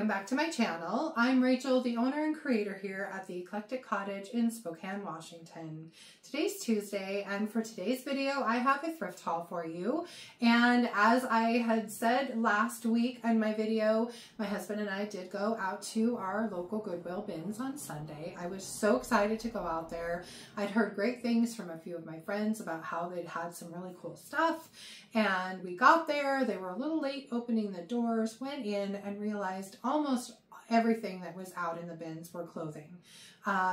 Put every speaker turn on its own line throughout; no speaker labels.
welcome back to my channel. I'm Rachel, the owner and creator here at the Eclectic Cottage in Spokane, Washington. Today's Tuesday, and for today's video, I have a thrift haul for you. And as I had said last week in my video, my husband and I did go out to our local Goodwill bins on Sunday. I was so excited to go out there. I'd heard great things from a few of my friends about how they'd had some really cool stuff. And we got there, they were a little late opening the doors, went in and realized almost everything that was out in the bins were clothing.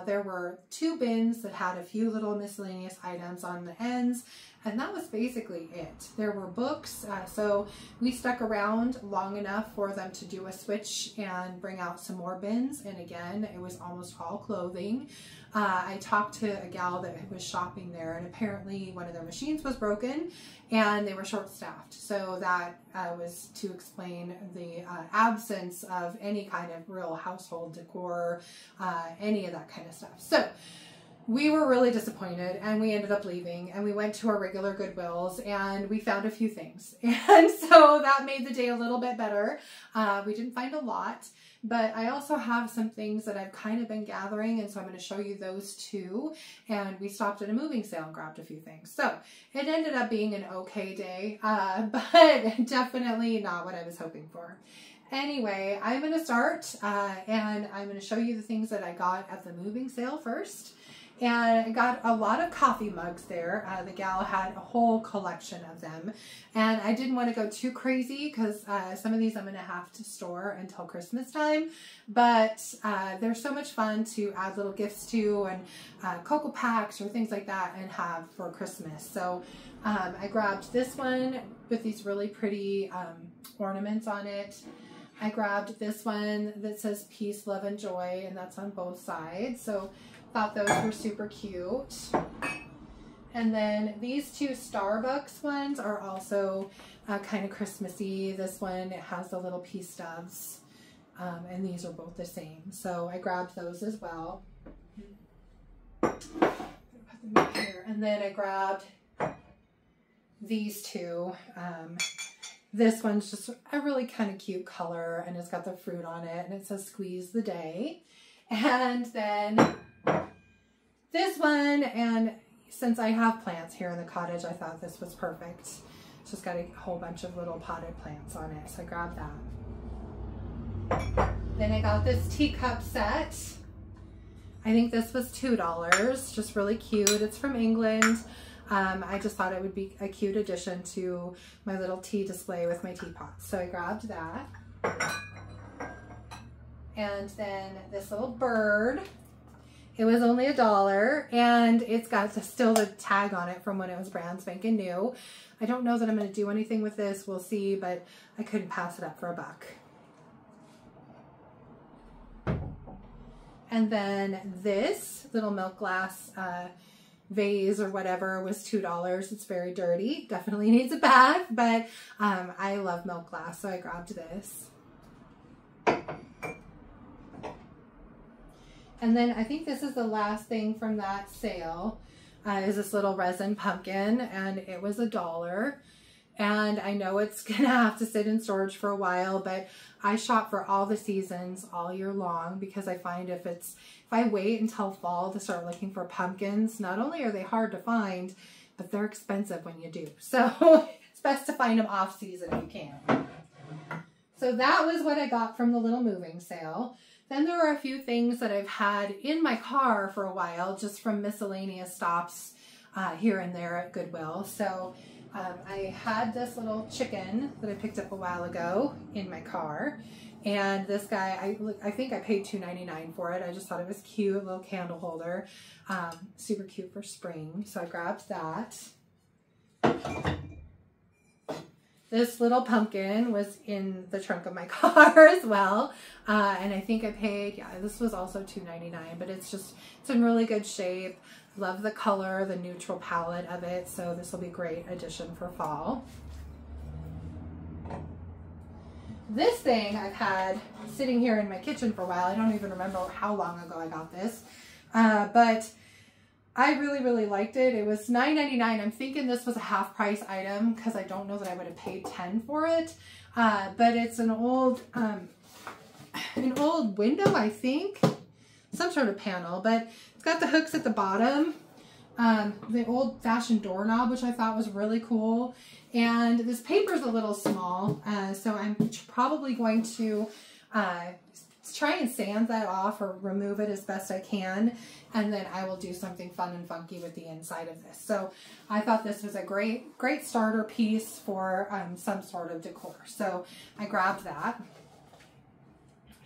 There were 2 bins that had a few little miscellaneous items on the ends, and that was basically it. There were books, so we stuck around long enough for them to do a switch and bring out some more bins, and again, it was almost all clothing. I talked to a gal that was shopping there, and apparently one of their machines was broken and they were short-staffed. So that was to explain the absence of any kind of real household decor, any of that kind of stuff. So we were really disappointed and we ended up leaving, and we went to our regular Goodwills and we found a few things. And so that made the day a little bit better. We didn't find a lot, but I also have some things that I've kind of been gathering, and so I'm going to show you those too. And we stopped at a moving sale and grabbed a few things. So it ended up being an okay day, but definitely not what I was hoping for. Anyway, I'm going to start and I'm going to show you the things that I got at the moving sale first. And I got a lot of coffee mugs there. The gal had a whole collection of them. And I didn't want to go too crazy because some of these I'm going to have to store until Christmas time. But they're so much fun to add little gifts to, and cocoa packs or things like that, and have for Christmas. So I grabbed this one with these really pretty ornaments on it. I grabbed this one that says peace, love, and joy, and that's on both sides. So thought those were super cute. And then these 2 Starbucks ones are also kind of Christmassy. This one, it has the little peace doves, and these are both the same. So I grabbed those as well. Put them up here. And then I grabbed these 2. This one's just a really kind of cute color, and it's got the fruit on it, and it says squeeze the day. And then this one, and since I have plants here in the cottage, I thought this was perfect. It's just got a whole bunch of little potted plants on it, so I grabbed that. Then I got this teacup set. I think this was $2, just really cute. It's from England. I just thought it would be a cute addition to my little tea display with my teapots, so I grabbed that. And then this little bird. It was only $1, and it's got still the tag on it from when it was brand spanking new. I don't know that I'm going to do anything with this. We'll see, but I couldn't pass it up for $1. And then this little milk glass vase or whatever was $2. It's very dirty. Definitely needs a bath, but I love milk glass, so I grabbed this. And then I think this is the last thing from that sale, is this little resin pumpkin, and it was $1. And I know it's gonna have to sit in storage for a while, but I shop for all the seasons all year long, because I find if I wait until fall to start looking for pumpkins, not only are they hard to find, but they're expensive when you do. So it's best to find them off season if you can. So that was what I got from the little moving sale. Then there are a few things that I've had in my car for a while, just from miscellaneous stops here and there at Goodwill. So I had this little chicken that I picked up a while ago in my car. And this guy, I think I paid $2.99 for it. I just thought it was cute, a little candle holder. Super cute for spring. So I grabbed that. This little pumpkin was in the trunk of my car as well. And I think I paid, yeah, this was also $2.99, but it's in really good shape. Love the color, the neutral palette of it. So this will be a great addition for fall. This thing I've had sitting here in my kitchen for a while. I don't even remember how long ago I got this, but I really, really liked it. It was $9.99. I'm thinking this was a half price item because I don't know that I would have paid $10 for it. But it's an old an old window, I think. Some sort of panel, but it's got the hooks at the bottom. The old-fashioned doorknob, which I thought was really cool. And this paper is a little small, so I'm probably going to try and sand that off or remove it as best I can. And then I will do something fun and funky with the inside of this. So I thought this was a great starter piece for some sort of decor. So I grabbed that.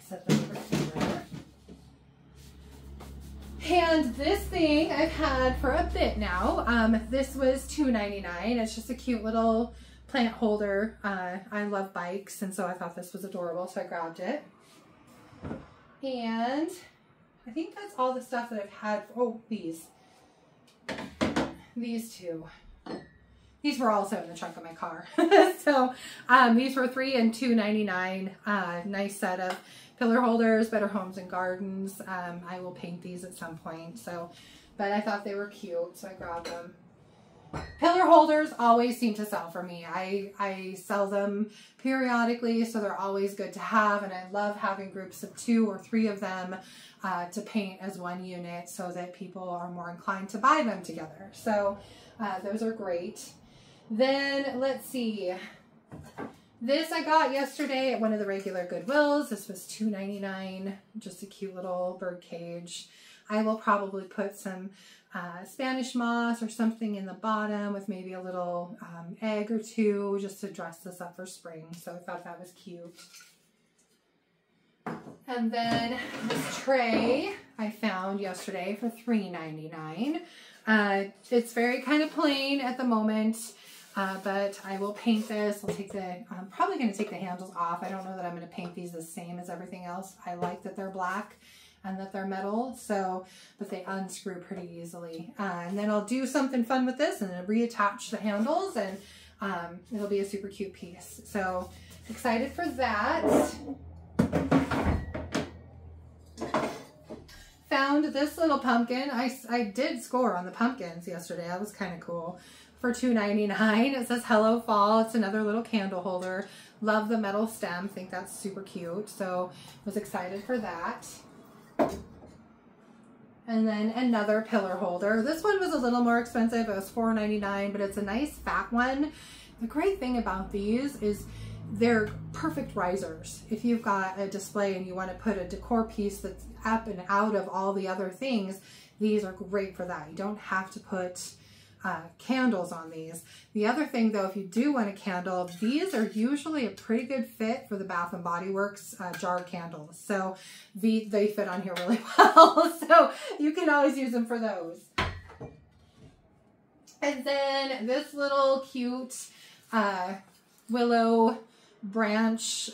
Set that over here. And this thing I've had for a bit now. This was $2.99. It's just a cute little plant holder. I love bikes, and so I thought this was adorable, so I grabbed it. And I think that's all the stuff that I've had. Oh, these two. These were also in the trunk of my car. So these were $3 and $2.99. Nice set of pillar holders, Better Homes and Gardens. I will paint these at some point. So, but I thought they were cute, so I grabbed them. Pillar holders always seem to sell for me. I sell them periodically, so they're always good to have, and I love having groups of 2 or 3 of them to paint as one unit so that people are more inclined to buy them together. So those are great. Then let's see. This I got yesterday at one of the regular Goodwills. This was $2.99, just a cute little bird cage. I will probably put some Spanish moss or something in the bottom with maybe a little egg or 2 just to dress this up for spring. So I thought that was cute. And then this tray I found yesterday for $3.99. It's very kind of plain at the moment, but I will paint this. I'm probably going to take the handles off. I don't know that I'm going to paint these the same as everything else. I like that they're black and that they're metal, so, but they unscrew pretty easily. And then I'll do something fun with this and then reattach the handles, and it'll be a super cute piece. So excited for that. Found this little pumpkin. I did score on the pumpkins yesterday. That was kind of cool. For $2.99. It says Hello Fall. It's another little candle holder. Love the metal stem. Think that's super cute. So was excited for that. And then another pillar holder. This one was a little more expensive. It was $4.99, but it's a nice fat one. The great thing about these is they're perfect risers. If you've got a display and you want to put a decor piece that's up and out of all the other things, these are great for that. You don't have to put candles on these. The other thing though, if you do want a candle, these are usually a pretty good fit for the Bath and Body Works jar candles. So they fit on here really well. So you can always use them for those. And then this little cute willow branch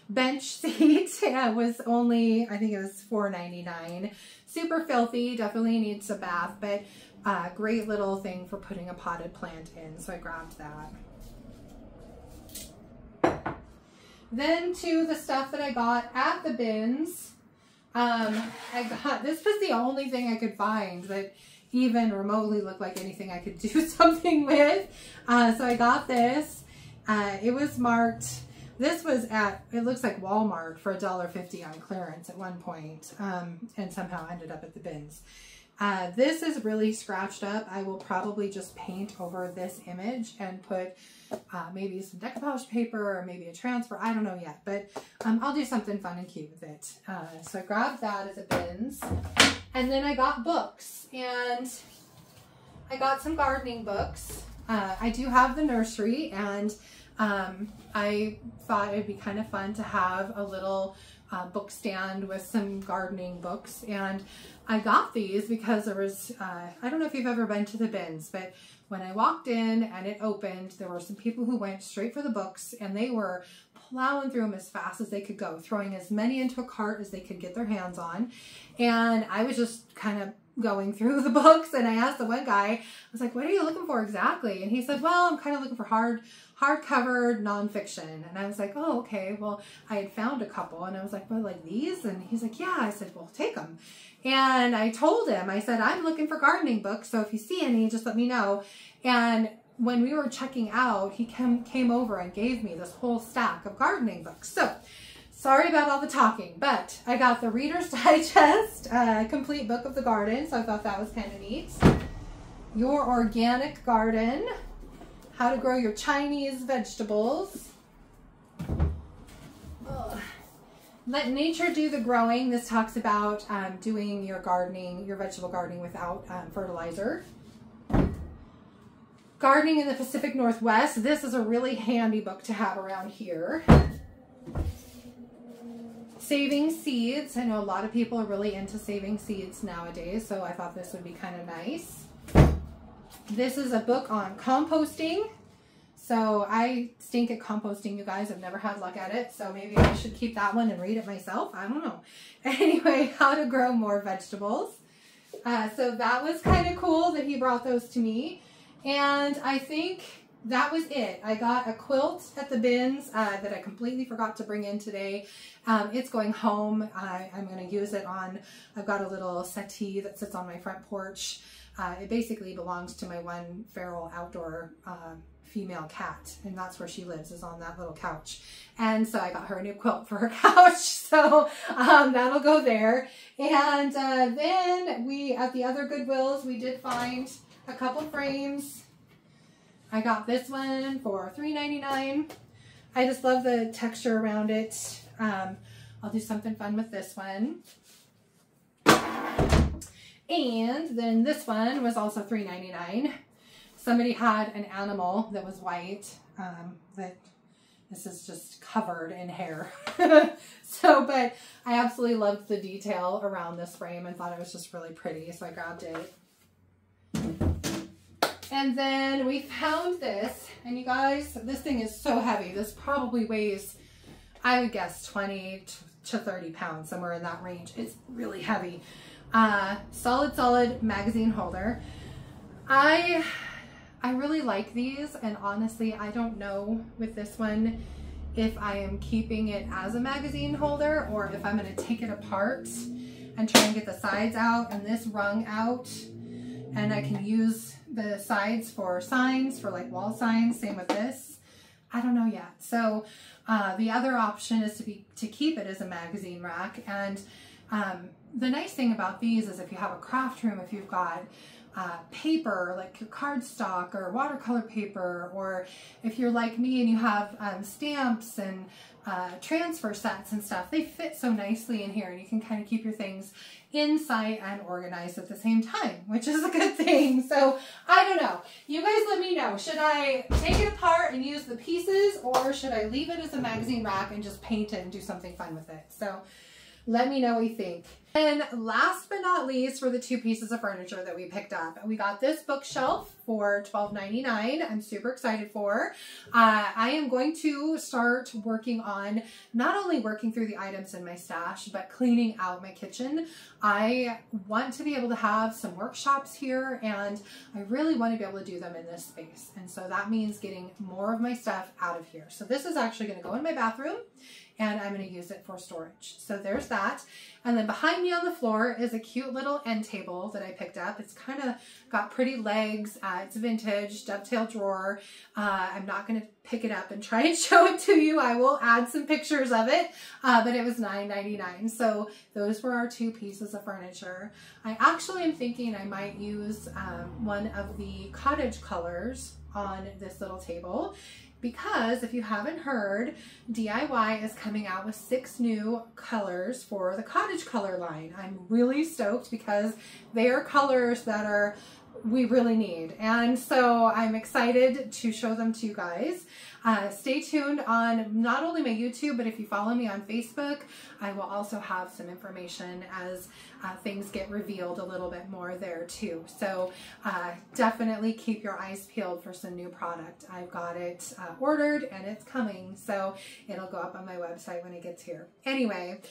bench seat was only, I think it was $4.99. Super filthy, definitely needs a bath, but great little thing for putting a potted plant in, so I grabbed that. Then to the stuff that I got at the bins. This was the only thing I could find that even remotely looked like anything I could do something with. So I got this. It was marked, this was at, it looks like Walmart for $1.50 on clearance at one point, and somehow ended up at the bins. This is really scratched up. I will probably just paint over this image and put maybe some decoupage paper or maybe a transfer. I don't know yet, but I'll do something fun and cute with it. So I grabbed that as a bins. And then I got books, and I got some gardening books. I do have the nursery, and I thought it'd be kind of fun to have a little book stand with some gardening books. And I got these because there was, I don't know if you've ever been to the bins, but when I walked in and it opened, there were some people who went straight for the books, and they were plowing through them as fast as they could go, throwing as many into a cart as they could get their hands on. And I was just kind of going through the books, and I asked the one guy, I was like, what are you looking for exactly? And he said, well, I'm kind of looking for hardcover nonfiction. And I was like, oh, okay. Well, I had found a couple, and I was like, well, like these? And he's like, yeah. I said, well, take them. And I told him, I said, I'm looking for gardening books, so if you see any, just let me know. And when we were checking out, he came over and gave me this whole stack of gardening books. So sorry about all the talking, but I got the Reader's Digest complete book of the garden, so I thought that was kind of neat. Your Organic Garden, how to grow your Chinese vegetables. Ugh. Let nature do the growing. This talks about doing your gardening, your vegetable gardening without fertilizer. Gardening in the Pacific Northwest. This is a really handy book to have around here. Saving seeds. I know a lot of people are really into saving seeds nowadays, so I thought this would be kind of nice. This is a book on composting. So I stink at composting, you guys. I've never had luck at it, so maybe I should keep that one and read it myself. I don't know. Anyway, how to grow more vegetables. So that was kind of cool that he brought those to me. And I think that was it. I got a quilt at the bins that I completely forgot to bring in today. It's going home. I'm going to use it on, I've got a little settee that sits on my front porch. It basically belongs to my one feral outdoor female cat, and that's where she lives, is on that little couch. And so I got her a new quilt for her couch, so that'll go there. And then we, at the other Goodwills, we did find a couple frames. I got this one for $3.99. I just love the texture around it. I'll do something fun with this one. And then this one was also $3.99. Somebody had an animal that was white, that this is just covered in hair. But I absolutely loved the detail around this frame and thought it was just really pretty, so I grabbed it. And then we found this, and you guys, this thing is so heavy. This probably weighs, I would guess, 20 to 30 pounds, somewhere in that range. It's really heavy. Solid magazine holder. I really like these, and honestly, I don't know with this one if I am keeping it as a magazine holder or if I'm going to take it apart and try and get the sides out and this rung out, and I can use the sides for signs, for like wall signs. Same with this. I don't know yet. So the other option is to keep it as a magazine rack. And the nice thing about these is if you have a craft room, if you've got paper, like your cardstock or watercolor paper, or if you're like me and you have stamps and transfer sets and stuff, they fit so nicely in here, and you can kind of keep your things in sight and organized at the same time, which is a good thing. So I don't know. You guys let me know. Should I take it apart and use the pieces, or should I leave it as a magazine rack and just paint it and do something fun with it? So let me know what you think. And last but not least, for the two pieces of furniture that we picked up, we got this bookshelf for $12.99. I'm super excited for. I am going to start working on not only working through the items in my stash, but cleaning out my kitchen. I want to be able to have some workshops here, and I really want to be able to do them in this space. And so that means getting more of my stuff out of here. So this is actually going to go in my bathroom, and I'm going to use it for storage. So there's that. And then behind me on the floor is a cute little end table that I picked up. It's kind of got pretty legs. It's vintage, dovetail drawer. I'm not going to pick it up and try and show it to you. I will add some pictures of it, but it was $9.99. So those were our two pieces of furniture. I actually am thinking I might use one of the cottage colors on this little table, because if you haven't heard, DIY is coming out with 6 new colors for the cottage color line. I'm really stoked because they are colors that we really need. And so I'm excited to show them to you guys. Stay tuned on not only my YouTube, but if you follow me on Facebook, I will also have some information as things get revealed a little bit more there too. So definitely keep your eyes peeled for some new product. I've got it ordered and it's coming, so it'll go up on my website when it gets here. Anyway,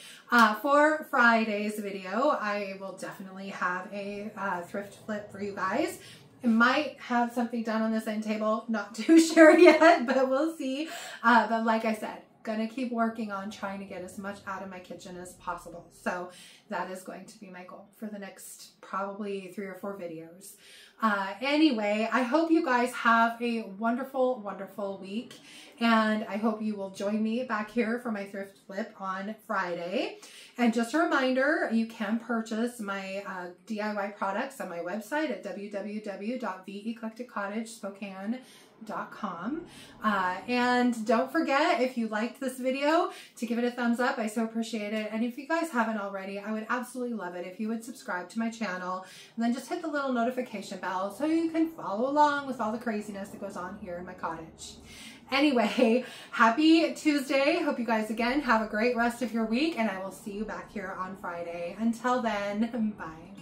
for Friday's video, I will definitely have a thrift flip for you guys. I might have something done on this end table, not too sure yet, but we'll see. But like I said, gonna keep working on trying to get as much out of my kitchen as possible. So that is going to be my goal for the next probably 3 or 4 videos. Anyway, I hope you guys have a wonderful, wonderful week, and I hope you will join me back here for my thrift flip on Friday. And just a reminder, you can purchase my DIY products on my website at www.theeclecticcottagespokane.com. And don't forget, if you liked this video, to give it a thumbs up. I so appreciate it. And if you guys haven't already, I would absolutely love it if you would subscribe to my channel and then just hit the little notification bell so you can follow along with all the craziness that goes on here in my cottage. Anyway, happy Tuesday. Hope you guys again have a great rest of your week, and I will see you back here on Friday. Until then, bye.